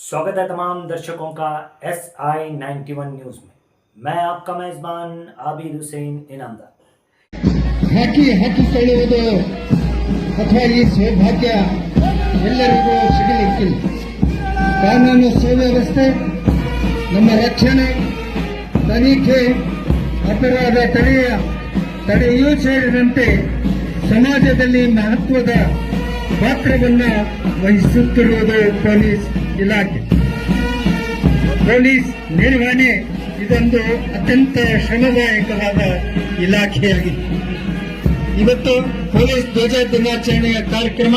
स्वागत है तमाम दर्शकों का SI91 न्यूज में। मैं आपका मेजबान आबिद हुसैन इनामदार। ಹಾಕಿ ಹಾಕಿಕೊಳ್ಳುವುದು ಅಥವಾ ಈ ಸೌಭಾಗ್ಯ ಎಲ್ಲರಿಗೂ ಸಿಗಲಿಕ್ಕಿಲ್ಲ. ಕಾನೂನು ಸುವ್ಯವಸ್ಥೆ, ನಮ್ಮ ರಕ್ಷಣೆ, ತನಿಖೆ, ಅಪರಾಧ ತಡೆಯೂ ಸೇರಿದಂತೆ ಸಮಾಜದಲ್ಲಿ ಮಹತ್ವದ ಪಾತ್ರವನ್ನು ವಹಿಸುತ್ತಿರುವುದು ಪೊಲೀಸ್ ಇಲಾಖೆ. ಪೊಲೀಸ್ ನಿರ್ವಹಣೆ ಇದೊಂದು ಅತ್ಯಂತ ಶ್ರಮದಾಯಕವಾದ ಇಲಾಖೆಯಾಗಿದೆ. ಇವತ್ತು ಪೊಲೀಸ್ ಧ್ವಜ ದಿನಾಚರಣೆಯ ಕಾರ್ಯಕ್ರಮ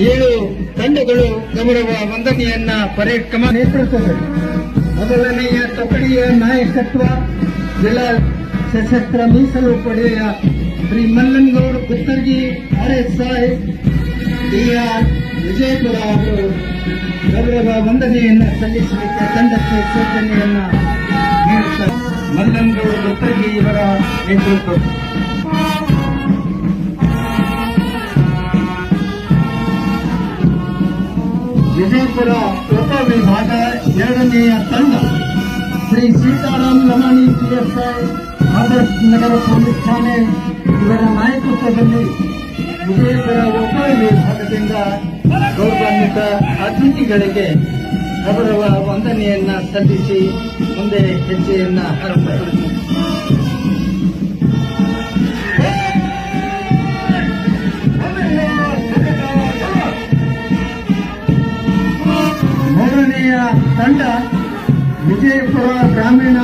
7 ತಂಡಗಳು ಗೌರವ ವಂದನೆಯನ್ನ ಪರೇಡ್ ಕಮಾಂಡ್ ನೇತೃತ್ವದಲ್ಲಿ ಮೊದಲನೆಯ ತುಕಡಿಯ ನಾಯಕತ್ವ ಜಿಲ್ಲಾ ಸಶಸ್ತ್ರ ಮೀಸಲು ಪಡೆಯ ಶ್ರೀ ಮಲ್ಲನಗೌಡ ಗುತ್ತರ್ಗಿ RSI DR ವಿಜಯಪುರ ಅವರು ಗೌರವ ವಂದನೆಯನ್ನು ಸಲ್ಲಿಸಲಿಕ್ಕೆ ತಂಡಕ್ಕೆ ಸೂಚನೆಯನ್ನ ನೀಡುತ್ತಾರೆ. ಮಲ್ಲನಗೌಡ ಗುತ್ತರ್ಗಿ ಇವರ ನೇತೃತ್ವ. ವಿಜಯಪುರ ಉಪವಿಭಾಗ 2ನೇಯ ತಂಡ ಶ್ರೀ ಸೀತಾರಾಮ್ ಲಮಾಣಿ PSI ಆದರ್ಶ್ ನಗರ ಪೊಲೀಸ್ ಠಾಣೆ ಇವರ ನಾಯಕತ್ವದಲ್ಲಿ ವಿಜಯಪುರ ಉಪವಿಭಾಗದಿಂದ ಗೌರವಾನ್ವಿತ ಅತಿಥಿಗಳಿಗೆ ಗೌರವ ವಂದನೆಯನ್ನ ಸಲ್ಲಿಸಿ ಮುಂದೆ ಹೆಜ್ಜೆಯನ್ನ ಹಾರುತ್ತಾರೆ. ಮೂರನೆಯ ತಂಡ ವಿಜಯಪುರ ಗ್ರಾಮೀಣ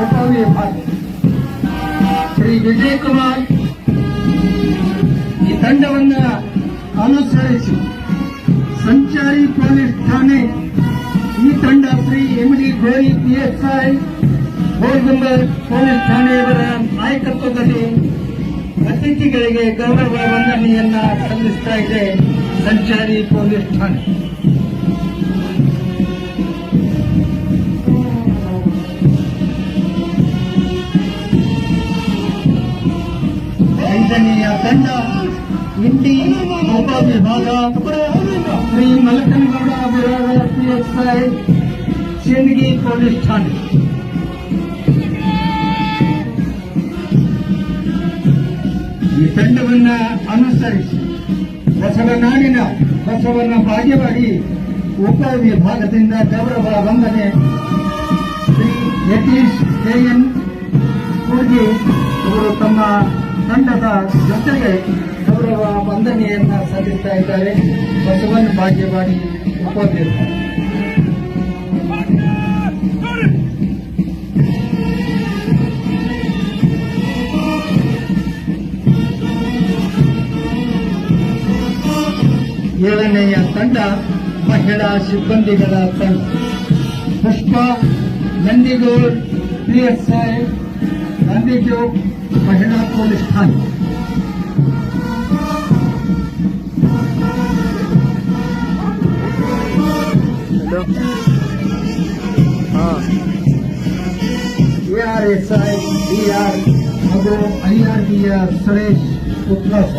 ಉಪವಿಭಾಗ ಶ್ರೀ ವಿಜಯಕುಮಾರ್. ಈ ತಂಡವನ್ನು ಅನುಸರಿಸಿ ಸಂಚಾರಿ ಪೊಲೀಸ್ ಠಾಣೆ ಈ ತಂಡ ಶ್ರೀ MD ಗೋರಿ PSI ಗೋಲ್ಗುಂಬರ್ ಪೊಲೀಸ್ ಠಾಣೆಯವರ ನಾಯಕತ್ವದಲ್ಲಿ ಅತಿಥಿಗಳಿಗೆ ಗೌರವ ವಂದನೆಯನ್ನ ಸಲ್ಲಿಸ್ತಾ ಇದೆ. ಸಂಚಾರಿ ಪೊಲೀಸ್ ಠಾಣೆ 5ನೇಯ ತಂಡ ಇಂಡಿ ಉಪವಿಭಾಗ ಶ್ರೀ ಮಲಕನಗೌಡ ಬಿರಾದರ್ PSI ಸಿಂದಗಿ ಪೊಲೀಸ್ ಠಾಣೆ. ಈ ತಂಡವನ್ನ ಅನುಸರಿಸಿ ಬಸವನಾಡಿನ ಬಸವನ ಬಾಗೇವಾಡಿ ಉಪವಿಭಾಗದಿಂದ ಗೌರವ ವಂದನೆ ಶ್ರೀ ಯತೀಶ್ KN ಕೂರ್ಗಿ ಅವರು ತಮ್ಮ ತಂಡದ ಜೊತೆಗೆ ಗೌರವ ವಂದನೆಯನ್ನ ಸಲ್ಲಿಸ್ತಾ ಇದ್ದಾರೆ. ಬಸವನ ಬಾಗೇವಾಡಿ ಉಪವಿಭಾಗ. ಏಳನೆಯ ತಂಡ ಮಹಿಳಾ ಸಿಬ್ಬಂದಿಗಳ ತಂಡ ಪುಷ್ಪ ನಂದಿಗೌಡ್ PSI ಗಾಂಧಿಜೋಗ್ ಮಹಿಳಾ ಪೊಲೀಸ್ ಠಾಣೆ. ARSI DR ಹಾಗೂ IRBಯ ಸುರೇಶ್ ಉತ್ಲಾಸ.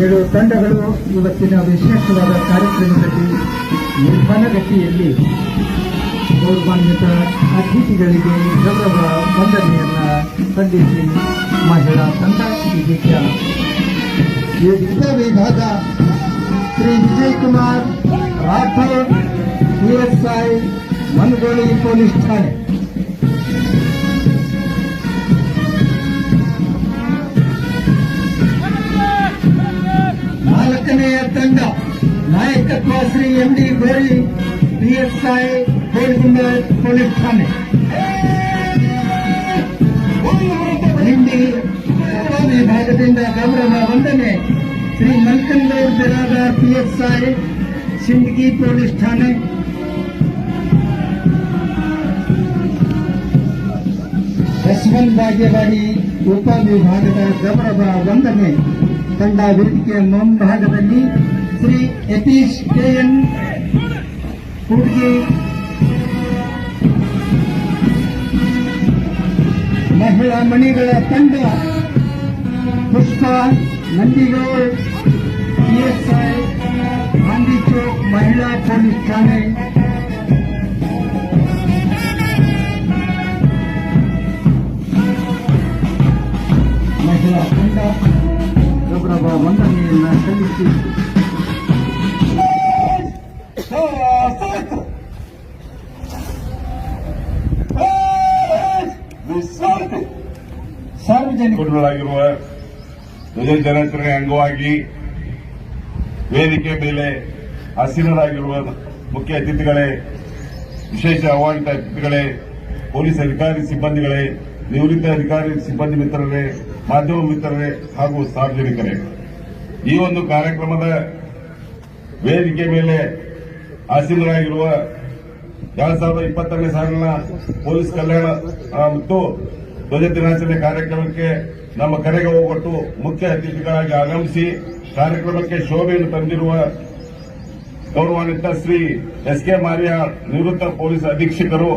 ಏಳು ತಂಡಗಳು ಇವತ್ತಿನ ವಿಶೇಷವಾದ ಕಾರ್ಯಕ್ರಮದಲ್ಲಿ ನಿರ್ಮಾಣಗತಿಯಲ್ಲಿ ಗೌರವಾನ್ವಿತ ಅತಿಥಿಗಳಿಗೆ ಗೌರವ ವಂದನೆಯನ್ನ ಸಲ್ಲಿಸಿ ಮಹಿಳಾ ತಂಡ ಇದೀಗ ಉಪವಿಭಾಗ ಶ್ರೀ ವಿಜಯಕುಮಾರ್ ರಾಠೋಡ್ PSI ಮನಗೋಳಿ ಪೊಲೀಸ್ ಠಾಣೆ. ನಾಲ್ಕನೆಯ ತಂಡ ನಾಯಕತ್ವ ಶ್ರೀ MD ಗೋರಿ PSI ಗೋಲ್ಗುಂಬರ್ ಪೊಲೀಸ್ ಠಾಣೆ. ಹಿಂದಿ ಉಪವಿಭಾಗದಿಂದ ಗೌರವ ವಂದನೆ ಶ್ರೀ ಮಲ್ಕನಗೌಡ ಬಿರಾದರ್ PSI ಸಿಂದಗಿ ಪೊಲೀಸ್ ಠಾಣೆ. ಬಸವನ ಬಾಗೇವಾಡಿ ಉಪವಿಭಾಗದ ಗೌರವ ವಂದನೆ ತಂಡ ವೇದಿಕೆಯ ಮುಂಭಾಗದಲ್ಲಿ ಶ್ರೀ ಯತೀಶ್ KN ಕೂಡ್ಗಿ. ಮಹಿಳಾ ಮಣಿಗಳ ತಂಡ ಪುಷ್ಪ ನಂದಿಗೌಡ್ PSI ಗಾಂಧಿ ಚೌಕ್ ಮಹಿಳಾ ಪೊಲೀಸ್ ಠಾಣೆ. ಮಹಿಳಾ ತಂಡ ಗೌರವ ವಂದನೆಯನ್ನು ಸಲ್ಲಿಸಿ ಸಾರ್ವಜನಿಕರಾಗಿರುವ ಧ್ವಜ ದಿನಾಚರಣೆ ಅಂಗವಾಗಿ ವೇದಿಕೆ ಮೇಲೆ ಆಸೀನರಾಗಿರುವ ಮುಖ್ಯ ಅತಿಥಿಗಳೇ, ವಿಶೇಷ ಆಹ್ವಾನಿತ ಅತಿಥಿಗಳೇ, ಪೊಲೀಸ್ ಅಧಿಕಾರಿ ಸಿಬ್ಬಂದಿಗಳೇ, ನಿವೃತ್ತ ಅಧಿಕಾರಿ ಸಿಬ್ಬಂದಿ ಮಿತ್ರರೇ, ಮಾಧ್ಯಮ ಮಿತ್ರರೇ ಹಾಗೂ ಸಾರ್ವಜನಿಕರೇ, ಈ ಒಂದು ಕಾರ್ಯಕ್ರಮದ ವೇದಿಕೆ ಮೇಲೆ ಆಸೀನರಾಗಿರುವ 2022ನೇ ಸಾಲಿನ ಪೊಲೀಸ್ ಕಲ್ಯಾಣ ಮತ್ತು ಧ್ವಜ ದಿನಾಚರಣೆ ಕಾರ್ಯಕ್ರಮಕ್ಕೆ ನಮ್ಮ ಕರೆಗೆ ಹೋಗೊಟ್ಟು ಮುಖ್ಯ ಅತಿಥಿಗಳಾಗಿ ಆಗಮಿಸಿ ಕಾರ್ಯಕ್ರಮಕ್ಕೆ ಶೋಭೆಯನ್ನು ತಂದಿರುವ ಗೌರವಾನ್ವಿತ ಶ್ರೀ SK ಮಾರಿಯಾಳ್ ನಿವೃತ್ತ ಪೊಲೀಸ್ ಅಧೀಕ್ಷಕರು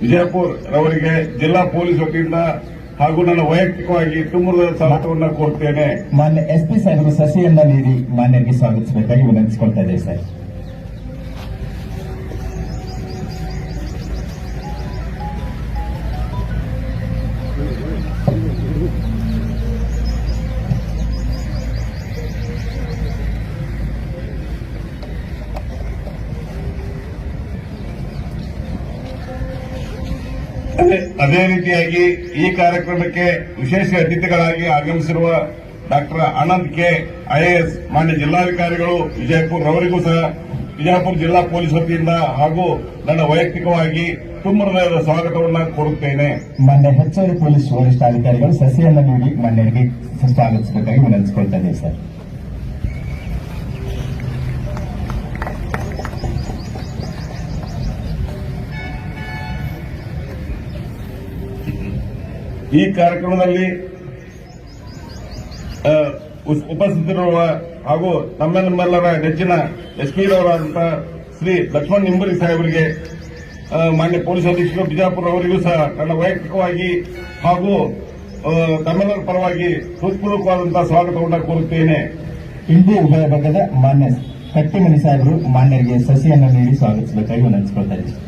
ವಿಜಯಪುರ ರವರಿಗೆ ಜಿಲ್ಲಾ ಪೊಲೀಸ್ ವತಿಯಿಂದ ಹಾಗೂ ನನ್ನ ವೈಯಕ್ತಿಕವಾಗಿ ತುಂಬದ ಸ್ವಾಗತವನ್ನು ಕೋರ್ತೇನೆ. ಮಾನ್ಯ SP ಸಾಹೇಬರು ಸಸಿಯನ್ನ ನೀಡಿ ಮಾನ್ಯರಿಗೆ ಸ್ವಾಗತಿಸಬೇಕಾಗಿ ವಿನಂತಿಸಿಕೊಳ್ತಾ ಇದ್ದೇವೆ ಸರ್. ಅದೇ ರೀತಿಯಾಗಿ ಈ ಕಾರ್ಯಕ್ರಮಕ್ಕೆ ವಿಶೇಷ ಅತಿಥಿಗಳಾಗಿ ಆಗಮಿಸಿರುವ ಡಾಕ್ಟರ್ ಆನಂದ್ ಕೆ IAS ಮಾನ್ಯ ಜಿಲ್ಲಾಧಿಕಾರಿಗಳು ವಿಜಯಪುರ ರವರಿಗೂ ಸಹ ವಿಜಯಪುರ ಜಿಲ್ಲಾ ಪೊಲೀಸ್ ವತಿಯಿಂದ ಹಾಗೂ ನನ್ನ ವೈಯಕ್ತಿಕವಾಗಿ ತುಂಬದ ಸ್ವಾಗತವನ್ನು ಕೋರುತ್ತೇನೆ. ಮಾನ್ಯ ಹೆಚ್ಚುವರಿ ಪೊಲೀಸ್ ವರಿಷ್ಠಾಧಿಕಾರಿಗಳು ಸಸಿಯನ್ನ ನೀಡಿ ಮಾನ್ಯರಿಗೆ ಸ್ವಾಗತಿಸಬೇಕಾಗಿ ವಿನಂತಿಸಿಕೊಳ್ತಾ ಇದ್ದೇವೆ ಸರ್. ಈ ಕಾರ್ಯಕ್ರಮದಲ್ಲಿ ಉಪಸ್ಥಿತರಿರುವ ಹಾಗೂ ನಮ್ಮೆಲ್ಲರ ನೆಚ್ಚಿನ SP ರವರಾದಂತಹ ಶ್ರೀ ಲಕ್ಷ್ಮಣ್ ನಿಂಬರಿ ಸಾಹೇಬರಿಗೆ, ಮಾನ್ಯ ಪೊಲೀಸ್ ಅಧೀಕ್ಷಕ ಬಿಜಾಪುರ ಅವರಿಗೂ ಸಹ ನನ್ನ ವೈಯಕ್ತಿಕವಾಗಿ ಹಾಗೂ ತಮ್ಮೆಲ್ಲರ ಪರವಾಗಿ ಹೃತ್ಪೂರ್ವಕವಾದಂತಹ ಸ್ವಾಗತವನ್ನು ಕೋರುತ್ತೇನೆ. ಇಂದು ಉಭಯ ಭಾಗದ ಮಾನ್ಯ ಕಟ್ಟಿಮನಿ ಸಾಹೇಬರು ಮಾನ್ಯರಿಗೆ ಸಸಿಯನ್ನ ನೀಡಿ ಸ್ವಾಗತಿಸಬೇಕಾಗಿ ವಿನಂತಿಸಿಕೊಳ್ತಾ ಇದ್ದೇವೆ.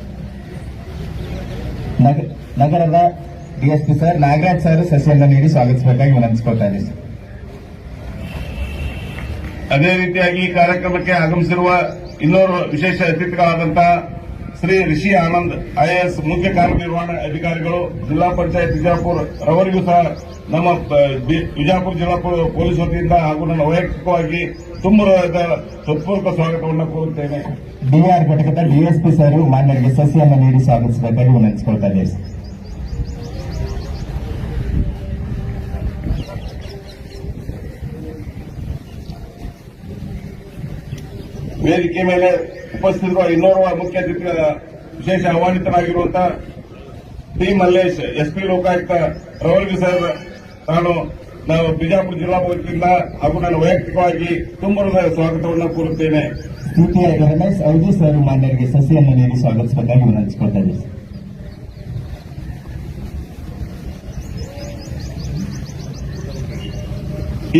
ನಗರದ DSP ಸರ್ ನಾಗರಾಜ್ ಸರ್ ಸಸಿಯನ್ನ ನೀಡಿ ಸ್ವಾಗತಿಸಬೇಕಾಗಿ ವಿನಂತಿಸಿಕೊಳ್ತಾ ಇದ್ದೇವೆ. ಅದೇ ರೀತಿಯಾಗಿ ಈ ಕಾರ್ಯಕ್ರಮಕ್ಕೆ ಆಗಮಿಸಿರುವ ಇನ್ನೋರ್ವ ವಿಶೇಷ ಅತಿಥಿಗಳಾದಂತಹ ಶ್ರೀ ರಿಷಿ ಆನಂದ್ IAS ಮುಖ್ಯ ಕಾರ್ಯನಿರ್ವಹಣಾ ಅಧಿಕಾರಿಗಳು ಜಿಲ್ಲಾ ಪಂಚಾಯತ್ ವಿಜಯಪುರ ರವರಿಗೂ ಸಹ ನಮ್ಮ ವಿಜಯಪುರ ಜಿಲ್ಲಾ ಪೊಲೀಸ್ ವತಿಯಿಂದ ಹಾಗೂ ನನ್ನ ವೈಯಕ್ತಿಕವಾಗಿ ತುಂಬದ ಹೃತ್ಪೂರ್ವಕ ಸ್ವಾಗತವನ್ನು ಕೋರುತ್ತೇನೆ. DR ಘಟಕದ DSP ಸರ್ ಮಾನ್ಯರಿಗೆ ಸಸಿಯನ್ನ ನೀಡಿ ಸ್ವಾಗತಿಸಬೇಕಾಗಿ ವಿನಂತಿಸಿಕೊಳ್ತಾ ಇದ್ದೇವೆ. ವೇದಿಕೆ ಮೇಲೆ ಉಪಸ್ಥಿತರುವ ಇನ್ನೋರ್ವ ಮುಖ್ಯ ಅತಿಥಿ ವಿಶೇಷ ಆಹ್ವಾನಿತರಾಗಿರುವಂತಹ ಟಿ ಮಲ್ಲೇಶ್ SP ಲೋಕಾಯುಕ್ತ ರವರಿಗೂ ಸಹ ನಾವು ಬಿಜಾಪುರ ಜಿಲ್ಲಾ ವತಿಯಿಂದ ಹಾಗೂ ನನ್ನ ವೈಯಕ್ತಿಕವಾಗಿ ತುಂಬದ ಸ್ವಾಗತವನ್ನು ಕೋರುತ್ತೇನೆ. CPI ರಮೇಶ್ ಔಜಿ ಸರ್ ಮಾನ್ಯರಿಗೆ ಸಸಿಯನ್ನು ನೀಡಿ ಸ್ವಾಗತಿಸಬೇಕಾಗಿ ವಿನಂತಿಸಿಕೊಳ್ತಾ ಇದ್ದೇವೆ.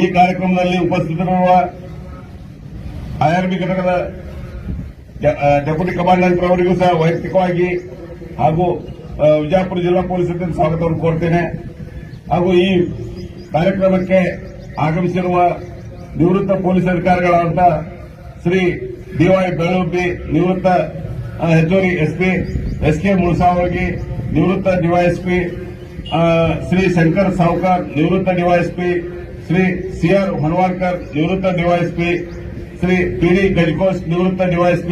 ಈ ಕಾರ್ಯಕ್ರಮದಲ್ಲಿ ಉಪಸ್ಥಿತರಿರುವ IRB ಘಟಕದ ಡೆಪ್ಯೂಟಿ ಕಮಾಂಡೆಂಟ್ ಅವರಿಗೂ ಸಹ ವೈಯಕ್ತಿಕವಾಗಿ ಹಾಗೂ ವಿಜಯಪುರ ಜಿಲ್ಲಾ ಪೊಲೀಸ್ ವತಿಯಿಂದ ಸ್ವಾಗತವನ್ನು ಕೋರ್ತೇನೆ. ಹಾಗೂ ಈ ಕಾರ್ಯಕ್ರಮಕ್ಕೆ ಆಗಮಿಸಿರುವ ನಿವೃತ್ತ ಪೊಲೀಸ್ ಅಧಿಕಾರಿಗಳಾದಂಥ ಶ್ರೀ DY ಬೆಳಗುಬ್ಬಿ ನಿವೃತ್ತ ಹೆಚ್ಚುವರಿ SP, SK ಮುಳಸಾವರ್ಗಿ ನಿವೃತ್ತ DYSP, ಶ್ರೀ ಶಂಕರ್ ಸಾವ್ಕಾರ್ ನಿವೃತ್ತ DYSP, ಶ್ರೀ CR ಹೊನವಾಡ್ಕರ್ ನಿವೃತ್ತ DYSP, ಶ್ರೀ PD ಗಜಕೋಸ್ ನಿವೃತ್ತ DYSP,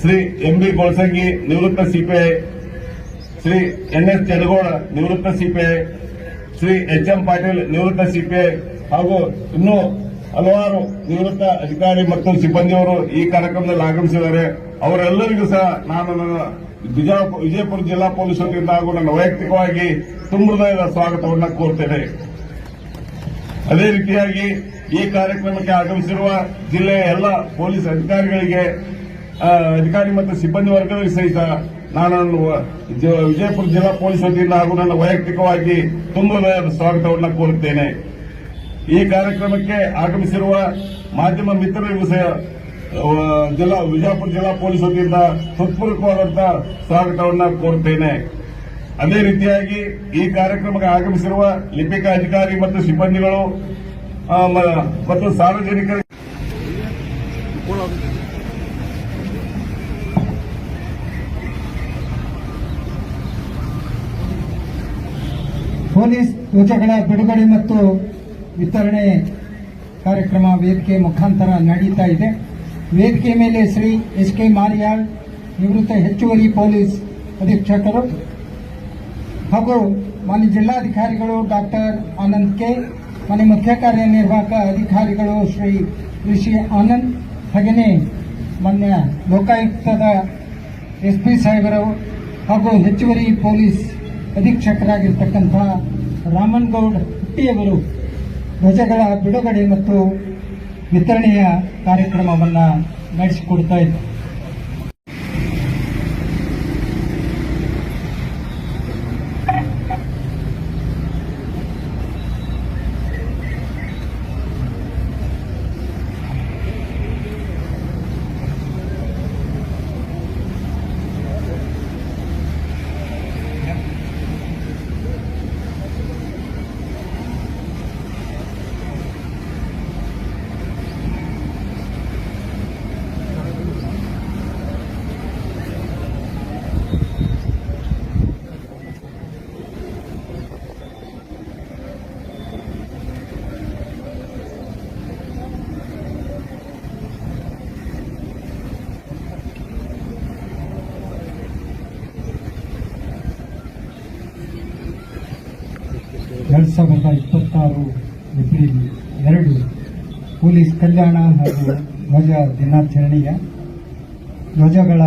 ಶ್ರೀ MB ಗೋಳ್ಸಂಗಿ ನಿವೃತ್ತ CPI, ಶ್ರೀ NS ಚಡಗೋಳ ನಿವೃತ್ತ CPI, ಶ್ರೀ HM ಪಾಟೀಲ್ ನಿವೃತ್ತ CPI ಹಾಗೂ ಇನ್ನೂ ಹಲವಾರು ನಿವೃತ್ತ ಅಧಿಕಾರಿ ಮತ್ತು ಸಿಬ್ಬಂದಿಯವರು ಈ ಕಾರ್ಯಕ್ರಮದಲ್ಲಿ ಆಗಮಿಸಿದ್ದಾರೆ. ಅವರೆಲ್ಲರಿಗೂ ಸಹ ನಾನು ನನ್ನ ವಿಜಯಪುರ ಜಿಲ್ಲಾ ಪೊಲೀಸ್ ವತಿಯಿಂದ ಹಾಗೂ ನನ್ನ ವೈಯಕ್ತಿಕವಾಗಿ ತುಂಬದ ಸ್ವಾಗತವನ್ನು ಕೋರ್ತೇನೆ. ಅದೇ ರೀತಿಯಾಗಿ ಈ ಕಾರ್ಯಕ್ರಮಕ್ಕೆ ಆಗಮಿಸಿರುವ ಜಿಲ್ಲೆಯ ಎಲ್ಲ ಪೊಲೀಸ್ ಅಧಿಕಾರಿಗಳಿಗೆ, ಅಧಿಕಾರಿ ಮತ್ತು ಸಿಬ್ಬಂದಿ ವರ್ಗಗಳಿಗೆ ಸಹಿತ ನಾನು ವಿಜಯಪುರ ಜಿಲ್ಲಾ ಪೊಲೀಸ್ ವತಿಯಿಂದ ಹಾಗೂ ನನ್ನ ವೈಯಕ್ತಿಕವಾಗಿ ತುಂಬ ಸ್ವಾಗತವನ್ನು ಕೋರುತ್ತೇನೆ. ಈ ಕಾರ್ಯಕ್ರಮಕ್ಕೆ ಆಗಮಿಸಿರುವ ಮಾಧ್ಯಮ ಮಿತ್ರರಿಗೂ ಸಹ ವಿಜಯಪುರ ಜಿಲ್ಲಾ ಪೊಲೀಸ್ ವತಿಯಿಂದ ಹೃತ್ಪೂರ್ವಕವಾದಂತಹ ಸ್ವಾಗತವನ್ನು ಕೋರುತ್ತೇನೆ. ಅದೇ ರೀತಿಯಾಗಿ ಈ ಕಾರ್ಯಕ್ರಮಕ್ಕೆ ಆಗಮಿಸಿರುವ ಲಿಪಿಕ ಅಧಿಕಾರಿ ಮತ್ತು ಸಿಬ್ಬಂದಿಗಳು ಮತ್ತು ಸಾರ್ವಜನಿಕರಿಗೆ ಪೊಲೀಸ್ ಧ್ವಜಗಳ ಬಿಡುಗಡೆ ಮತ್ತು ವಿತರಣೆ ಕಾರ್ಯಕ್ರಮ ವೇದಿಕೆ ಮುಖಾಂತರ ನಡೀತಾ ಇದೆ. ವೇದಿಕೆ ಮೇಲೆ ಶ್ರೀ ಎಸ್.ಕೆ. ಮಾರಿಯಾಳ್, ನಿವೃತ್ತ ಹೆಚ್ಚುವರಿ ಪೊಲೀಸ್ ಅಧೀಕ್ಷಕರು ಹಾಗೂ ಮಾನ್ಯ ಜಿಲ್ಲಾಧಿಕಾರಿಗಳು ಡಾಕ್ಟರ್ ಆನಂದ್ ಕೆ, ಮಾನ್ಯ ಮುಖ್ಯ ಕಾರ್ಯನಿರ್ವಾಹಕ ಅಧಿಕಾರಿಗಳು ಶ್ರೀ ರಿಷಿ ಆನಂದ್, ಹಾಗೆಯೇ ಮಾನ್ಯ ಲೋಕಾಯುಕ್ತದ ಎಸ್ಪಿ ಸಾಹೇಬರು ಹಾಗೂ ಹೆಚ್ಚುವರಿ ಪೊಲೀಸ್ ಅಧೀಕ್ಷಕರಾಗಿರ್ತಕ್ಕಂಥ ರಾಮನ್ಗೌಡ್ ಹುಟ್ಟಿಯವರು ಧ್ವಜಗಳ ಬಿಡುಗಡೆ ಮತ್ತು ವಿತರಣೆಯ ಕಾರ್ಯಕ್ರಮವನ್ನು ನಡೆಸಿಕೊಡ್ತಾ ಇದ್ದಾರೆ. ಎರಡು 2026 ಏಪ್ರಿಲ್ 2 ಪೊಲೀಸ್ ಕಲ್ಯಾಣ ಹಾಗೂ ಧ್ವಜ ದಿನಾಚರಣೆಯ ಧ್ವಜಗಳ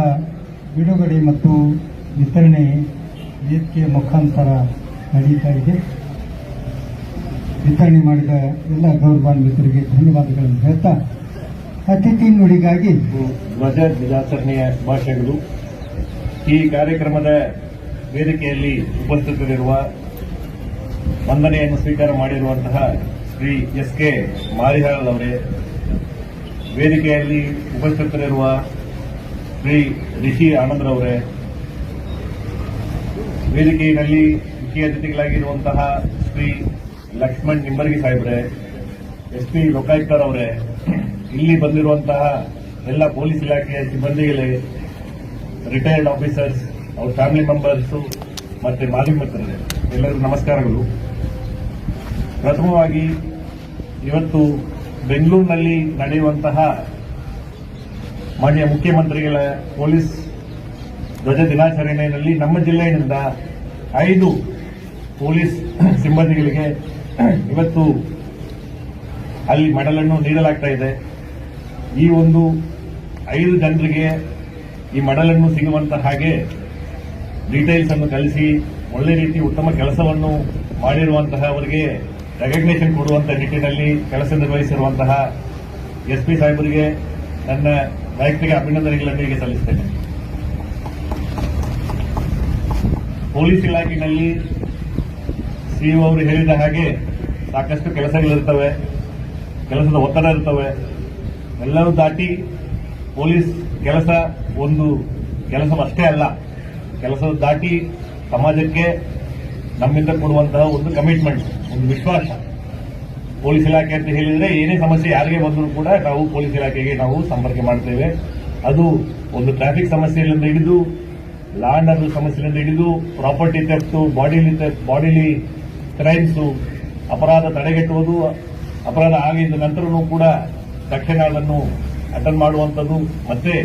ಬಿಡುಗಡೆ ಮತ್ತು ವಿತರಣೆ ವೇದಿಕೆ ಮುಖಾಂತರ ನಡೀತಾ ಇದೆ. ವಿತರಣೆ ಮಾಡಿದ ಎಲ್ಲ ಗೌರವಾನ್ವಿತರಿಗೆ ಧನ್ಯವಾದಗಳನ್ನು ಹೇಳ್ತಾ ಅತಿಥಿ ನುಡಿಗಾಗಿ ಧ್ವಜ ದಿನಾಚರಣೆಯ ಭಾಷೆಗಳು. ಈ ಕಾರ್ಯಕ್ರಮದ ವೇದಿಕೆಯಲ್ಲಿ ಉಪಸ್ಥಿತರಿರುವ ವಂದನೆಯನ್ನು ಸ್ವೀಕಾರ ಮಾಡಿರುವಂತಹ ಶ್ರೀ ಎಸ್.ಕೆ. ಮಾರಿಹಾಳ್ ಅವರೇ, ವೇದಿಕೆಯಲ್ಲಿ ಉಪಸ್ಥಿತರಿರುವ ಶ್ರೀ ರಿಷಿ ಆನಂದ್ರವರೇ, ವೇದಿಕೆಯಲ್ಲಿ ಮುಖ್ಯ ಅತಿಥಿಗಳಾಗಿರುವಂತಹ ಶ್ರೀ ಲಕ್ಷ್ಮಣ್ ನಿಂಬರ್ಗಿ ಸಾಹೇಬ್ರೆ, ಎಸ್ಪಿ ಲೋಕಾಯುಕ್ತರವರೇ, ಇಲ್ಲಿ ಬಂದಿರುವಂತಹ ಎಲ್ಲ ಪೊಲೀಸ್ ಇಲಾಖೆಯ ಸಿಬ್ಬಂದಿಗಳೇ, ರಿಟೈರ್ಡ್ ಆಫೀಸರ್ಸ್, ಅವ್ರ ಫ್ಯಾಮಿಲಿ ಮೆಂಬರ್ಸು ಮತ್ತೆ ಮಾಧ್ಯಮ ಮಿತ್ರರೇ, ಎಲ್ಲರಿಗೂ ನಮಸ್ಕಾರಗಳು. ಪ್ರಥಮವಾಗಿ ಇವತ್ತು ಬೆಂಗಳೂರಿನಲ್ಲಿ ನಡೆಯುವಂತಹ ಮಾನ್ಯ ಮುಖ್ಯಮಂತ್ರಿಗಳ ಪೊಲೀಸ್ ಧ್ವಜ ದಿನಾಚರಣೆಯಲ್ಲಿ ನಮ್ಮ ಜಿಲ್ಲೆಯಿಂದ 5 ಪೊಲೀಸ್ ಸಿಬ್ಬಂದಿಗಳಿಗೆ ಇವತ್ತು ಅಲ್ಲಿ ಮೆಡಲ್ ಅನ್ನು ನೀಡಲಾಗ್ತಾ ಇದೆ. ಈ ಒಂದು 5 ಜನರಿಗೆ ಈ ಮೆಡಲ್ ಅನ್ನು ಸಿಗುವಂತಹ ಹಾಗೆ ಡೀಟೇಲ್ಸ್ ಅನ್ನು ಕಲಿಸಿ ಒಳ್ಳೆ ರೀತಿ ಉತ್ತಮ ಕೆಲಸವನ್ನು ಮಾಡಿರುವಂತಹ ಅವರಿಗೆ ರೆಕಗ್ನೇಷನ್ ಕೊಡುವಂತಹ ನಿಟ್ಟಿನಲ್ಲಿ ಕೆಲಸ ನಿರ್ವಹಿಸಿರುವಂತಹ ಎಸ್ಪಿ ಸಾಹೇಬರಿಗೆ ನನ್ನ ವೈಯಕ್ತಿಕ ಅಭಿನಂದನೆಗಳನ್ನು ಈಗ ಸಲ್ಲಿಸುತ್ತೇನೆ. ಪೊಲೀಸ್ ಇಲಾಖೆಯಲ್ಲಿ ಸಿಇಒ ಅವರು ಹೇಳಿದ ಹಾಗೆ ಸಾಕಷ್ಟು ಕೆಲಸಗಳಿರ್ತವೆ, ಕೆಲಸದ ಒತ್ತಡ ಇರ್ತವೆ. ಎಲ್ಲವೂ ದಾಟಿ ಪೊಲೀಸ್ ಕೆಲಸ ಒಂದು ಕೆಲಸವಷ್ಟೇ ಅಲ್ಲ, ಕೆಲಸದ ದಾಟಿ ಸಮಾಜಕ್ಕೆ ನಮ್ಮಿಂದ ಕೊಡುವಂತಹ ಒಂದು ಕಮಿಟ್ಮೆಂಟ್, ಒಂದು ವಿಶ್ವಾಸ. ಪೊಲೀಸ್ ಇಲಾಖೆ ಅಂತ ಹೇಳಿದ್ರೆ ಏನೇ ಸಮಸ್ಯೆ ಯಾರಿಗೆ ಬಂದರೂ ಕೂಡ ನಾವು ಪೊಲೀಸ್ ಇಲಾಖೆಗೆ ನಾವು ಸಂಪರ್ಕ ಮಾಡ್ತೇವೆ. ಅದು ಒಂದು ಟ್ರಾಫಿಕ್ ಸಮಸ್ಯೆಯಿಂದ ಹಿಡಿದು ಲಾ ಅಂಡ್ ಆರ್ಡರ್ ಸಮಸ್ಯೆಯಿಂದ ಹಿಡಿದು ಪ್ರಾಪರ್ಟಿ ಥೆಫ್ಟ್, ಬಾಡಿಲಿ ಕ್ರೈಮ್ಸ್, ಅಪರಾಧ ತಡೆಗಟ್ಟುವುದು, ಅಪರಾಧ ಆಗಿದ್ದ ನಂತರವೂ ಕೂಡ ತಕ್ಷಣ ಅದನ್ನು ಅಟೆಂಡ್ ಮಾಡುವಂಥದ್ದು, ಮತ್ತೆ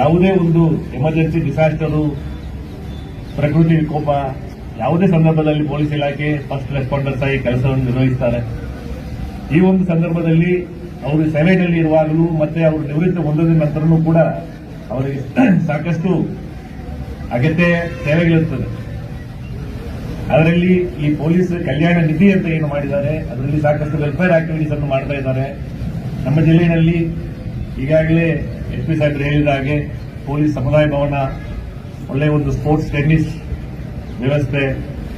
ಯಾವುದೇ ಒಂದು ಎಮರ್ಜೆನ್ಸಿ ಡಿಸಾಸ್ಟರು, ಪ್ರಕೃತಿ ವಿಕೋಪ, ಯಾವುದೇ ಸಂದರ್ಭದಲ್ಲಿ ಪೊಲೀಸ್ ಇಲಾಖೆ ಫಸ್ಟ್ ರೆಸ್ಪಾಂಡರ್ಸ್ ಆಗಿ ಕೆಲಸವನ್ನು ನಿರ್ವಹಿಸುತ್ತಾರೆ. ಈ ಒಂದು ಸಂದರ್ಭದಲ್ಲಿ ಅವರು ಸೇವೆಯಲ್ಲಿ ಇರುವಾಗಲೂ ಮತ್ತೆ ಅವರು ನಿವೃತ್ತಿ ಹೊಂದಿದ ನಂತರನೂ ಕೂಡ ಅವರಿಗೆ ಸಾಕಷ್ಟು ಅಗತ್ಯ ಸೇವೆಗಳಿರುತ್ತದೆ. ಅದರಲ್ಲಿ ಈ ಪೊಲೀಸ್ ಕಲ್ಯಾಣ ನಿಧಿ ಅಂತ ಏನು ಮಾಡಿದ್ದಾರೆ, ಅದರಲ್ಲಿ ಸಾಕಷ್ಟು ವೆಲ್ಫೇರ್ ಆಕ್ಟಿವಿಟೀಸ್ ಅನ್ನು ಮಾಡ್ತಾ ಇದ್ದಾರೆ. ನಮ್ಮ ಜಿಲ್ಲೆಯಲ್ಲಿ ಈಗಾಗಲೇ ಎಸ್ಪಿ ಸಾಹೇಬರು ಹೇಳಿದ ಹಾಗೆ ಪೊಲೀಸ್ ಸಮುದಾಯ ಭವನ ಒಳ್ಳೆಯ ಒಂದು ಸ್ಪೋರ್ಟ್ಸ್ ಟೆನ್ನಿಸ್ ವ್ಯವಸ್ಥೆ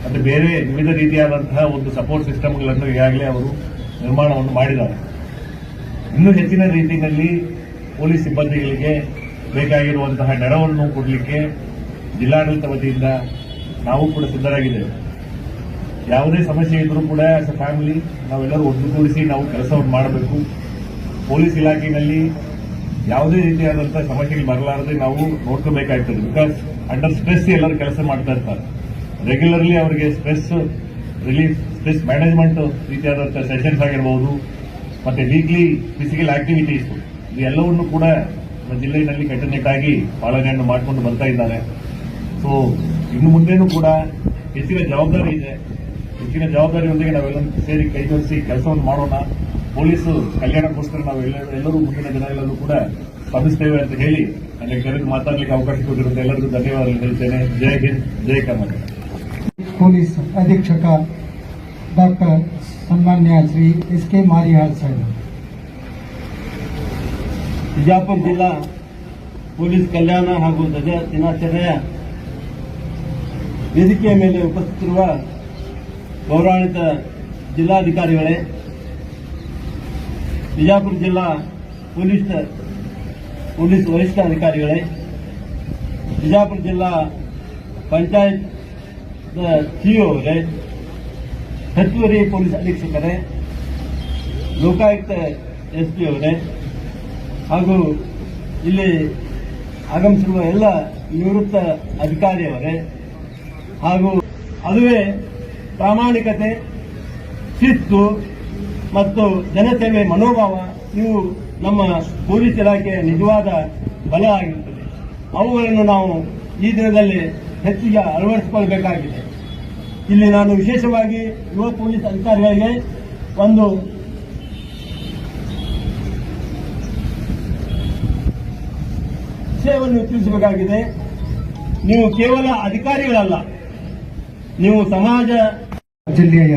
ಮತ್ತು ಬೇರೆ ವಿವಿಧ ರೀತಿಯಾದಂತಹ ಒಂದು ಸಪೋರ್ಟ್ ಸಿಸ್ಟಮ್ಗಳನ್ನು ಈಗಾಗಲೇ ಅವರು ನಿರ್ಮಾಣವನ್ನು ಮಾಡಿದ್ದಾರೆ. ಇನ್ನೂ ಹೆಚ್ಚಿನ ರೀತಿಯಲ್ಲಿ ಪೊಲೀಸ್ ಸಿಬ್ಬಂದಿಗಳಿಗೆ ಬೇಕಾಗಿರುವಂತಹ ನೆರವನ್ನು ಕೊಡಲಿಕ್ಕೆ ಜಿಲ್ಲಾಡಳಿತ ವತಿಯಿಂದ ನಾವು ಕೂಡ ಸಿದ್ಧರಾಗಿದ್ದೇವೆ. ಯಾವುದೇ ಸಮಸ್ಯೆ ಇದ್ರೂ ಕೂಡ ಆಸ್ ಎ ಫ್ಯಾಮಿಲಿ ನಾವೆಲ್ಲರೂ ಒಟ್ಟುಗೂಡಿಸಿ ನಾವು ಕೆಲಸವನ್ನು ಮಾಡಬೇಕು. ಪೊಲೀಸ್ ಇಲಾಖೆಯಲ್ಲಿ ಯಾವುದೇ ರೀತಿಯಾದಂತಹ ಸಮಸ್ಯೆಗಳು ಬರಲಾರದೆ ನಾವು ನೋಡ್ಕೋಬೇಕಾಗ್ತದೆ. ಬಿಕಾಸ್ ಅಂಡರ್ ಸ್ಟ್ರೆಸ್ ಎಲ್ಲರೂ ಕೆಲಸ ಮಾಡ್ತಾ ಇರ್ತಾರೆ. ರೆಗ್ಯುಲರ್ಲಿ ಅವರಿಗೆ ಸ್ಟ್ರೆಸ್ ರಿಲೀಫ್, ಸ್ಟ್ರೆಸ್ ಮ್ಯಾನೇಜ್ಮೆಂಟ್ ರೀತಿಯಾದಂತಹ ಸೆಷನ್ಸ್ ಆಗಿರಬಹುದು, ಮತ್ತೆ ವೀಕ್ಲಿ ಫಿಸಿಕಲ್ ಆಕ್ಟಿವಿಟೀಸ್ ಇದೆಲ್ಲವನ್ನು ಕೂಡ ನಮ್ಮ ಜಿಲ್ಲೆಯಲ್ಲಿ ಕಟ್ಟುನಿಟ್ಟಾಗಿ ಪಾಲನೆಯನ್ನು ಮಾಡಿಕೊಂಡು ಬರ್ತಾ ಇದ್ದಾರೆ. ಸೊ ಇನ್ನು ಮುಂದೇನೂ ಕೂಡ ಹೆಚ್ಚಿನ ಜವಾಬ್ದಾರಿ ಇದೆ. ಹೆಚ್ಚಿನ ಜವಾಬ್ದಾರಿಯೊಂದಿಗೆ ನಾವೆಲ್ಲ ಸೇರಿ ಕೈ ಜೋಡಿಸಿ ಕೆಲಸವನ್ನು ಮಾಡೋಣ. ಪೊಲೀಸ್ ಕಲ್ಯಾಣಕ್ಕೋಸ್ಕರ ನಾವು ಎಲ್ಲರೂ ಮುಂದಿನ ದಿನಗಳಲ್ಲೂ ಕೂಡ ಶ್ರಮಿಸ್ತೇವೆ ಅಂತ ಹೇಳಿ ನನಗೆ ಕರೆದು ಮಾತಾಡಲಿಕ್ಕೆ ಅವಕಾಶ ಕೊಟ್ಟಿರುತ್ತೆ. ಎಲ್ಲರಿಗೂ ಧನ್ಯವಾದಗಳು ಹೇಳ್ತೇನೆ. ಜೈ ಹಿಂದ್, ಜೈ ಕರ್ನಾಟಕ. ಪೊಲೀಸ್ ಅಧೀಕ್ಷಕ ಡಾಕ್ಟರ್ ಸನ್ಮಾನ್ಯ ಶ್ರೀ ಎಸ್ ಕೆ ಮಾರಿಹಾಳ್ ಸಾಹೇಬ್. ಬಿಜಾಪುರ ಜಿಲ್ಲಾ ಪೊಲೀಸ್ ಕಲ್ಯಾಣ ಹಾಗೂ ಧ್ವಜ ದಿನಾಚರಣೆಯ ವೇದಿಕೆಯ ಮೇಲೆ ಉಪಸ್ಥಿತಿರುವ ಗೌರವಾನ್ವಿತ ಜಿಲ್ಲಾಧಿಕಾರಿಗಳೇ, ಬಿಜಾಪುರ ಜಿಲ್ಲಾ ಪೊಲೀಸ್ ವರಿಷ್ಠಾಧಿಕಾರಿಗಳೇ, ಬಿಜಾಪುರ ಜಿಲ್ಲಾ ಪಂಚಾಯತ್ ಸಿಇಒ ಅವರೇ, ಹೆಚ್ಚುವರಿ ಪೊಲೀಸ್ ಅಧೀಕ್ಷಕರೇ, ಲೋಕಾಯುಕ್ತ ಎಸ್ಪಿ ಅವರೇ ಹಾಗೂ ಇಲ್ಲಿ ಆಗಮಿಸಿರುವ ಎಲ್ಲ ನಿವೃತ್ತ ಅಧಿಕಾರಿಯವರೇ ಹಾಗೂ ಅದುವೇ ಪ್ರಾಮಾಣಿಕತೆ, ಶಿಸ್ತು ಮತ್ತು ಜನಸೇವೆ ಮನೋಭಾವ ಇವು ನಮ್ಮ ಪೊಲೀಸ್ ಇಲಾಖೆಯ ನಿಜವಾದ ಬಲ ಆಗಿರುತ್ತದೆ. ಅವುಗಳನ್ನು ನಾವು ಈ ದಿನದಲ್ಲಿ ಹೆಚ್ಚಿಗೆ ಅಳವಡಿಸಿಕೊಳ್ಳಬೇಕಾಗಿದೆ. ಇಲ್ಲಿ ನಾನು ವಿಶೇಷವಾಗಿ ಯುವ ಪೊಲೀಸ್ ಅಧಿಕಾರಿಗಳಿಗೆ ಒಂದು ವಿಷಯವನ್ನು ತಿಳಿಸಬೇಕಾಗಿದೆ. ನೀವು ಕೇವಲ ಅಧಿಕಾರಿಗಳಲ್ಲ, ನೀವು ಸಮಾಜ ಜಿಲ್ಲೆಯ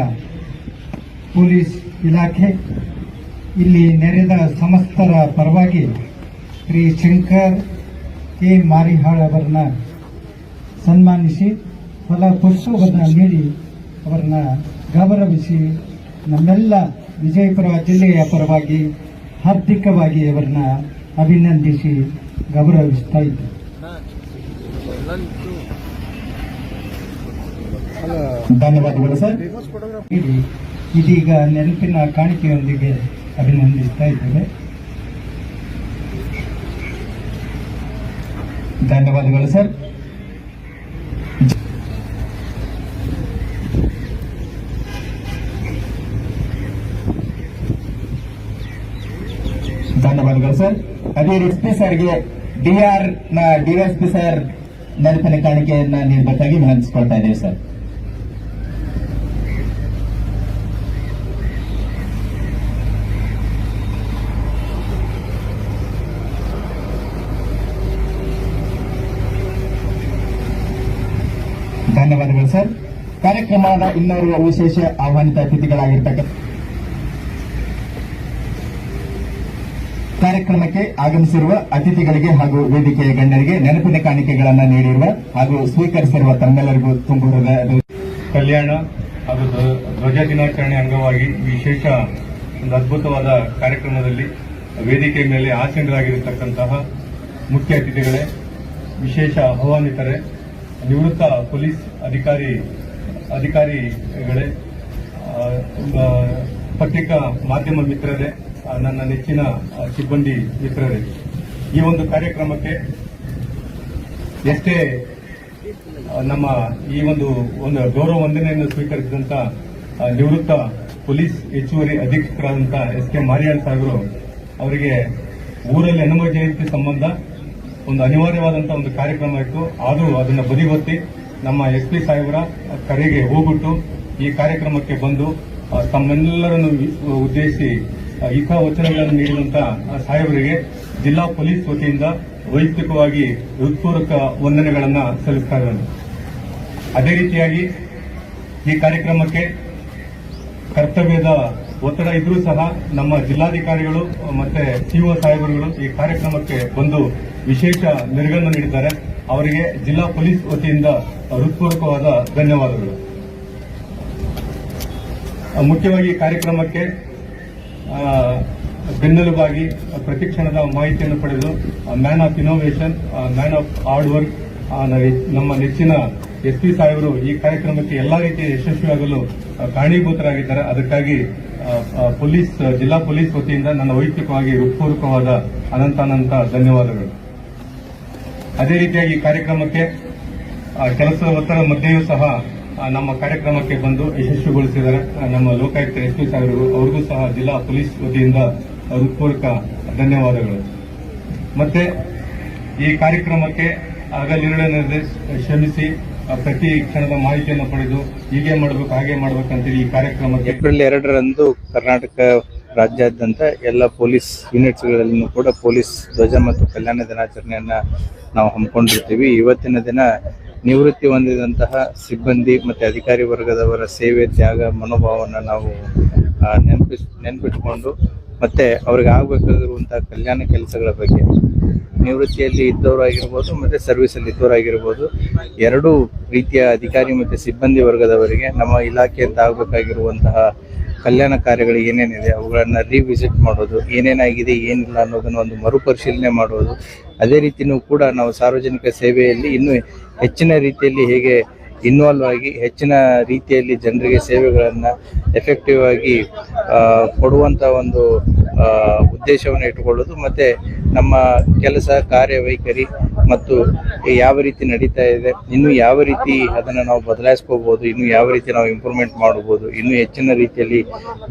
ಪೊಲೀಸ್ ಇಲಾಖೆ ಇಲ್ಲಿ ನೆರೆದ ಸಮಸ್ತರ ಪರವಾಗಿ ಶ್ರೀ ಶಂಕರ್ ಕೆ ಮಾರಿಹಾಳ್ ಅವರನ್ನ ಸನ್ಮಾನಿಸಿ ಫಲಪುಷ್ಪವನ್ನು ನೀಡಿ ಅವರನ್ನ ಗೌರವಿಸಿ ನಮ್ಮೆಲ್ಲ ವಿಜಯಪುರ ಜಿಲ್ಲೆಯ ಪರವಾಗಿ ಹಾರ್ದಿಕವಾಗಿ ಅವರನ್ನ ಅಭಿನಂದಿಸಿ ಗೌರವಿಸ್ತಾ ಇದ್ದೇವೆ. ಧನ್ಯವಾದಗಳು ಸರ್. ಇದೀಗ ನೆನಪಿನ ಕಾಣಿಕೆಯೊಂದಿಗೆ ಅಭಿನಂದಿಸ್ತಾ ಇದ್ದೇವೆ. ಧನ್ಯವಾದಗಳು ಸರ್. ಧನ್ಯವಾದಗಳು ಸರ್. ಅದೇ ಎಸ್ಪಿ ಸರ್ಗೆ ಡಿಆರ್ ನ ಡಿವೈಎಸ್ಪಿ ಸರ್ ನೆನಪಿನ ಕಾಣಿಕೆಯನ್ನ ನೀಡಬೇಕಾಗಿ ವಿನಂತಿಸಿಕೊಳ್ತಾ ಇದ್ದೇವೆ ಸರ್. ಧನ್ಯವಾದಗಳು ಸರ್. ಕಾರ್ಯಕ್ರಮದ ಇನ್ನೋರ್ವ ವಿಶೇಷ ಆಹ್ವಾನಿತ ಅತಿಥಿಗಳಾಗಿರ್ತಕ್ಕಂಥ ಕಾರ್ಯಕ್ರಮಕ್ಕೆ ಆಗಮಿಸಿರುವ ಅತಿಥಿಗಳಿಗೆ ಹಾಗೂ ವೇದಿಕೆಯ ಗಣ್ಯರಿಗೆ ನೆನಪಿನ ಕಾಣಿಕೆಗಳನ್ನು ನೀಡಿರುವ ಹಾಗೂ ಸ್ವೀಕರಿಸಿರುವ ತಮ್ಮೆಲ್ಲರಿಗೂ ತುಂಬ ಕಲ್ಯಾಣ ಹಾಗೂ ಧ್ವಜ ದಿನಾಚರಣೆ ಅಂಗವಾಗಿ ವಿಶೇಷ ಒಂದು ಅದ್ಭುತವಾದ ಕಾರ್ಯಕ್ರಮದಲ್ಲಿ ವೇದಿಕೆ ಮೇಲೆ ಆಸೀನರಾಗಿರತಕ್ಕಂತಹ ಮುಖ್ಯ ಅತಿಥಿಗಳೇ, ವಿಶೇಷ ಆಹ್ವಾನಿತರೇ, ನಿವೃತ್ತ ಪೊಲೀಸ್ ಅಧಿಕಾರಿಗಳೇ, ಪತ್ರಿಕಾ ಮಾಧ್ಯಮ ಮಿತ್ರರೇ, ನನ್ನ ನೆಚ್ಚಿನ ಸಿಬ್ಬಂದಿ ಮಿತ್ರರೇ, ಈ ಒಂದು ಕಾರ್ಯಕ್ರಮಕ್ಕೆ ಎಷ್ಟೇ ನಮ್ಮ ಈ ಒಂದು ಗೌರವ ವಂದನೆಯನ್ನು ಸ್ವೀಕರಿಸಿದಂತ ನಿವೃತ್ತ ಪೊಲೀಸ್ ಹೆಚ್ಚುವರಿ ಅಧೀಕ್ಷಕರಾದಂಥ ಎಸ್ ಕೆ ಮಾರಿಹಾಳ್ ಸಾಹೇಬರು ಅವರಿಗೆ ಊರಲ್ಲಿ ಹನುಮ ಜಯಂತಿ ಸಂಬಂಧ ಒಂದು ಅನಿವಾರ್ಯವಾದಂತಹ ಒಂದು ಕಾರ್ಯಕ್ರಮ ಇತ್ತು. ಆದರೂ ಅದನ್ನು ಬದಿಗೊತ್ತಿ ನಮ್ಮ ಎಸ್ಪಿ ಸಾಹೇಬರ ಕರೆಗೆ ಹೋಗ್ಬಿಟ್ಟು ಈ ಕಾರ್ಯಕ್ರಮಕ್ಕೆ ಬಂದು ತಮ್ಮೆಲ್ಲರನ್ನು ಉದ್ದೇಶಿಸಿ ಹಿತವಚನಗಳನ್ನು ನೀಡಿದಂತ ಸಾಹೇಬರಿಗೆ ಜಿಲ್ಲಾ ಪೊಲೀಸ್ ವತಿಯಿಂದ ವೈಯಕ್ತಿಕವಾಗಿ ಹೃತ್ಪೂರ್ವಕ ವಂದನೆಗಳನ್ನು ಸಲ್ಲಿಸ್ತಾ ಇದ್ದೇನೆ. ಅದೇ ರೀತಿಯಾಗಿ ಈ ಕಾರ್ಯಕ್ರಮಕ್ಕೆ ಕರ್ತವ್ಯದ ಒತ್ತಡ ಇದ್ರೂ ಸಹ ನಮ್ಮ ಜಿಲ್ಲಾಧಿಕಾರಿಗಳು ಮತ್ತೆ ಸಿಒ ಸಾಹೇಬರುಗಳು ಈ ಕಾರ್ಯಕ್ರಮಕ್ಕೆ ಬಂದು ವಿಶೇಷ ಮೆರುಗನ್ನು ನೀಡಿದ್ದಾರೆ. ಅವರಿಗೆ ಜಿಲ್ಲಾ ಪೊಲೀಸ್ ವತಿಯಿಂದ ಹೃತ್ಪೂರ್ವಕವಾದ ಧನ್ಯವಾದಗಳು. ಮುಖ್ಯವಾಗಿ ಈ ಕಾರ್ಯಕ್ರಮಕ್ಕೆ ಬೆನ್ನೆಲುಬಾಗಿ ಪ್ರತಿ ಕ್ಷಣದ ಮಾಹಿತಿಯನ್ನು ಪಡೆದು man of innovation, man of hard work ನಮ್ಮ ನೆಚ್ಚಿನ SP ಸಾಹೇಬರು ಈ ಕಾರ್ಯಕ್ರಮಕ್ಕೆ ಎಲ್ಲಾ ರೀತಿಯ ಯಶಸ್ವಿಯಾಗಲು ಕಾರಣೀಭೂತರಾಗಿದ್ದಾರೆ. ಅದಕ್ಕಾಗಿ ಜಿಲ್ಲಾ ಪೊಲೀಸ್ ವತಿಯಿಂದ ನನ್ನ ವೈಯಕ್ತಿಕವಾಗಿ ಹೃತ್ಪೂರ್ವಕವಾದ ಅನಂತ ಧನ್ಯವಾದಗಳು. ಅದೇ ರೀತಿಯಾಗಿ ಈ ಕಾರ್ಯಕ್ರಮಕ್ಕೆ ಕೆಲಸದ ಒತ್ತಡ ಮಧ್ಯೆಯೂ ಸಹ ನಮ್ಮ ಕಾರ್ಯಕ್ರಮಕ್ಕೆ ಬಂದು ಯಶಸ್ವಿಗೊಳಿಸಿದ್ದಾರೆ ನಮ್ಮ ಲೋಕಾಯುಕ್ತ SP ಸಾಹೇಬರು, ಅವ್ರಿಗೂ ಸಹ ಜಿಲ್ಲಾ ಪೊಲೀಸ್ ವತಿಯಿಂದ ಹೃತ್ಪೂರ್ವಕ ಧನ್ಯವಾದಗಳು. ಮತ್ತೆ ಈ ಕಾರ್ಯಕ್ರಮಕ್ಕೆ ಹಗಲಿರುಳು ಶ್ರಮಿಸಿ ಪ್ರತಿ ಕ್ಷಣದ ಮಾಹಿತಿಯನ್ನು ಪಡೆದು ಹೀಗೆ ಮಾಡಬೇಕು ಹಾಗೆ ಮಾಡಬೇಕಂತೇಳಿ ಈ ಕಾರ್ಯಕ್ರಮಕ್ಕೆ ಏಪ್ರಿಲ್ 2ರಂದು ಕರ್ನಾಟಕ ರಾಜ್ಯಾದ್ಯಂತ ಎಲ್ಲ ಪೊಲೀಸ್ ಯೂನಿಟ್ಸ್ಗಳಲ್ಲೂ ಕೂಡ ಪೊಲೀಸ್ ಧ್ವಜ ಮತ್ತು ಕಲ್ಯಾಣ ದಿನಾಚರಣೆಯನ್ನ ನಾವು ಹಮ್ಮಿಕೊಂಡಿರ್ತೀವಿ. ಇವತ್ತಿನ ದಿನ ನಿವೃತ್ತಿ ಹೊಂದಿದಂತಹ ಸಿಬ್ಬಂದಿ ಮತ್ತು ಅಧಿಕಾರಿ ವರ್ಗದವರ ಸೇವೆ, ತ್ಯಾಗ, ಮನೋಭಾವವನ್ನು ನಾವು ನೆನಪಿಟ್ಕೊಂಡು ಮತ್ತೆ ಅವ್ರಿಗೆ ಆಗಬೇಕಾಗಿರುವಂತಹ ಕಲ್ಯಾಣ ಕೆಲಸಗಳ ಬಗ್ಗೆ, ನಿವೃತ್ತಿಯಲ್ಲಿ ಇದ್ದವರಾಗಿರ್ಬೋದು ಮತ್ತೆ ಸರ್ವಿಸಲ್ಲಿ ಇದ್ದವರಾಗಿರ್ಬೋದು, ಎರಡೂ ರೀತಿಯ ಅಧಿಕಾರಿ ಮತ್ತು ಸಿಬ್ಬಂದಿ ವರ್ಗದವರಿಗೆ ನಮ್ಮ ಇಲಾಖೆಯಿಂದ ಆಗಬೇಕಾಗಿರುವಂತಹ ಕಲ್ಯಾಣ ಕಾರ್ಯಗಳು ಏನೇನಿದೆ ಅವುಗಳನ್ನು ರಿವಿಸಿಟ್ ಮಾಡೋದು, ಏನೇನಾಗಿದೆ ಏನಿಲ್ಲ ಅನ್ನೋದನ್ನು ಒಂದು ಮರುಪರಿಶೀಲನೆ ಮಾಡೋದು. ಅದೇ ರೀತಿಯೂ ಕೂಡ ನಾವು ಸಾರ್ವಜನಿಕ ಸೇವೆಯಲ್ಲಿ ಇನ್ನೂ ಹೆಚ್ಚಿನ ರೀತಿಯಲ್ಲಿ ಹೇಗೆ ಇನ್ವಾಲ್ವ್ ಆಗಿ ಹೆಚ್ಚಿನ ರೀತಿಯಲ್ಲಿ ಜನರಿಗೆ ಸೇವೆಗಳನ್ನು ಎಫೆಕ್ಟಿವ್ ಆಗಿ ಕೊಡುವಂಥ ಒಂದು ಉದ್ದೇಶವನ್ನು ಇಟ್ಟುಕೊಳ್ಳೋದು, ಮತ್ತು ನಮ್ಮ ಕೆಲಸ ಕಾರ್ಯವೈಖರಿ ಮತ್ತು ಯಾವ ರೀತಿ ನಡೀತಾ ಇದೆ, ಇನ್ನು ಯಾವ ರೀತಿ ಅದನ್ನು ನಾವು ಬದಲಾಯಿಸ್ಕೋಬೋದು, ಇನ್ನು ಯಾವ ರೀತಿ ನಾವು ಇಂಪ್ರೂವ್ಮೆಂಟ್ ಮಾಡ್ಬೋದು, ಇನ್ನೂ ಹೆಚ್ಚಿನ ರೀತಿಯಲ್ಲಿ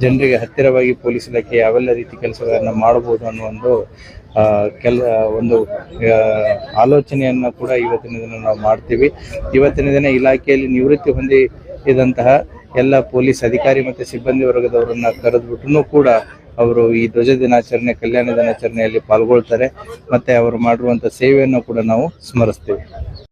ಜನರಿಗೆ ಹತ್ತಿರವಾಗಿ ಪೊಲೀಸ್ ಇಲಾಖೆ ಯಾವೆಲ್ಲ ರೀತಿ ಕೆಲಸಗಳನ್ನು ಮಾಡ್ಬೋದು ಅನ್ನೋ ಒಂದು ಆಲೋಚನೆಯನ್ನು ಕೂಡ ಇವತ್ತಿನ ದಿನ ನಾವು ಮಾಡ್ತೀವಿ. ಇವತ್ತಿನ ದಿನ ಇಲಾಖೆಯಲ್ಲಿ ನಿವೃತ್ತಿ ಹೊಂದಿದಂತಹ ಎಲ್ಲ ಪೊಲೀಸ್ ಅಧಿಕಾರಿ ಮತ್ತು ಸಿಬ್ಬಂದಿ ವರ್ಗದವರನ್ನ ಕರೆದ್ಬಿಟ್ಟು ಕೂಡ ಅವರು ಈ ಧ್ವಜ ದಿನಾಚರಣೆ, ಕಲ್ಯಾಣ ದಿನಾಚರಣೆಯಲ್ಲಿ ಪಾಲ್ಗೊಳ್ತಾರೆ. ಮತ್ತೆ ಅವರು ಮಾಡಿರುವಂಥ ಸೇವೆಯನ್ನು ಕೂಡ ನಾವು ಸ್ಮರಿಸ್ತೀವಿ.